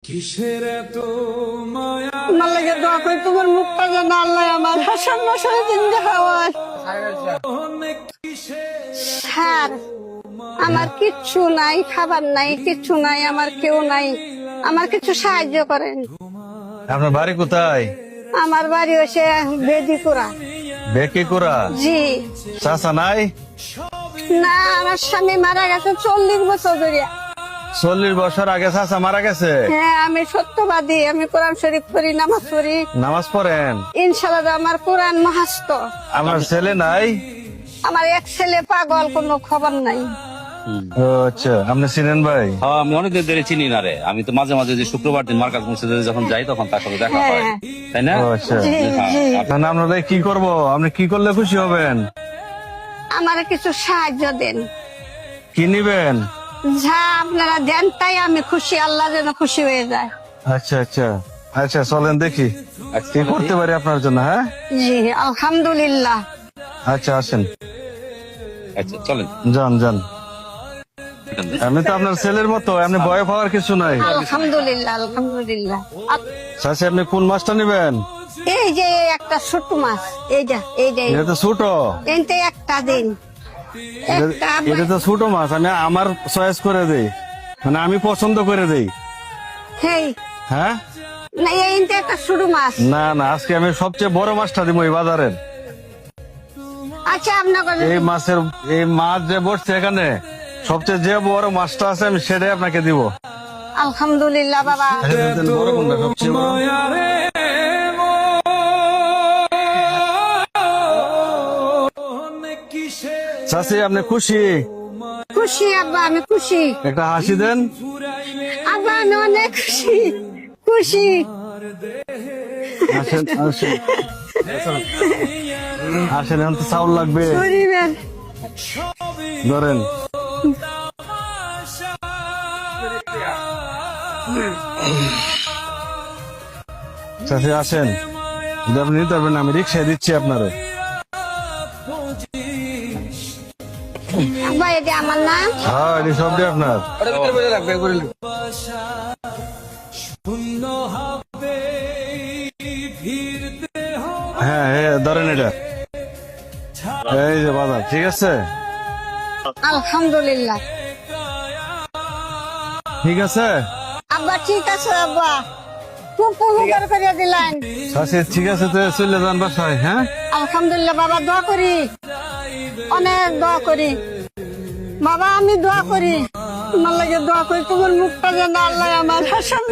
কিসের এত মায়া আমার লাগে দোয়া করি তোমার মুখটা যেন আল্লাহ আমার হাসান মাসের দিন দেখাওয়ায়। স্যার, আমার কিচ্ছু নাই, খাবার নাই, কিচ্ছু নাই, আমার কেউ নাই, আমার কিছু সাহায্য করেন। আপনার বাড়ি কোথায়? আমার বাড়ি হচ্ছে বেদিপুরা। বেকিকুরা? জি চাচা নাই? না, আমার স্বামী মারা গেছে 40 বছর ধরে। 40 বছর আগে চাচা মারা গেছে? হ্যাঁ, আমি সত্যবাদী, আমি কোরআন শরীফ পড়ি, নামাজ পড়ি, নামাজ পড়েন? ইনশাআল্লাহ আমার কোরআন মহাস্ত। আমার ছেলে নাই? আমার এক ছেলে পাগল, কোনো খবর নাই। ও আচ্ছা, আপনি চিনেন ভাই? হ্যাঁ, আমি অনেকদিন ধরে চিনি না রে। আমি তো মাঝে মাঝে যে শুক্রবার দিন মার্কাজ মসজিদে যখন যাই তখন তার সাথে দেখা হয়, হ্যাঁ। তাই না? ও আচ্ছা, জি জি, এখন আপনারা কি করব? আপনি কি করলে খুশি হবেন? আমার কিছু সাহায্য দেন। কি নিবেন? যা আপনারা দেন তাই আমি খুশি, আল্লাহ যেন খুশি হয়ে যায়। আচ্ছা আচ্ছা আচ্ছা, চলেন দেখি কি করতে পারি আপনার জন্য। হ্যাঁ, জি আলহামদুলিল্লাহ। আচ্ছা আসেন, আচ্ছা চলেন। যান যান। আমি তো আপনার ছেলের মতো, আপনি ভয় পাওয়ার কিছু নাই। আলহামদুলিল্লাহ আলহামদুলিল্লাহ। চাচি, আপনি কোন মাছটা নিবেন? এই যে একটা ছোট মাছ, এইটা এটা তো ছোট। এইটা একটা দিন, একটা এটা তো ছোট মাছ, আমি আমার চয়েস করে দেই, মানে আমি পছন্দ করে দেই। হেই হ্যাঁ, না, এইটা একটা ছোট মাছ। না না, আজকে আমি সবচেয়ে বড় মাছটা দিব এই বাজারের। আচ্ছা, আপনাকে এই মাছের, এই মাছ যে বসছে এখানে, সবচেয়ে যে বড় মাছটা আছে আমি সেটাই আপনাকে দিব। আলহামদুলিল্লাহ বাবা। বড় কোনটা সবচেয়ে বড়? মায়া রে মন কিসের চাচি, আপনি খুশি? খুশি আব্বা, আমি খুশি একটা হাসি দেন। আব্বা, আমি অনেক খুশি খুশি। আসেন আসেন আসেন, এখন তো চাউল লাগবে, গরিবের ধরেন। চাচি আসেন, যদি আপনি নিতে পারবেন আমি রিক্সায় দিচ্ছি আপনারে। আব্বা, এটা আমার না। হ্যাঁ, এটি সব দিয়ে আপনার। শূন্য হবে ভিড়তে হ্যাঁ হ্যাঁ, ধরেন এটা, এই যে বাজার, ঠিক আছে? আলহামদুলিল্লাহ। ঠিক আছে আব্বা ঠিক আছে আব্বা, খুব উপকার করে দিলেন। চাচি, ঠিক আছে, তো চলে যান বাসায়। হ্যাঁ, আলহামদুলিল্লাহ বাবা, দোয়া করি, অনেক দোয়া করি বাবা, আমি দোয়া করি, তোমার লাগে দোয়া করি, তোমার মুখটা যেন আল্লাহ আমার হাসান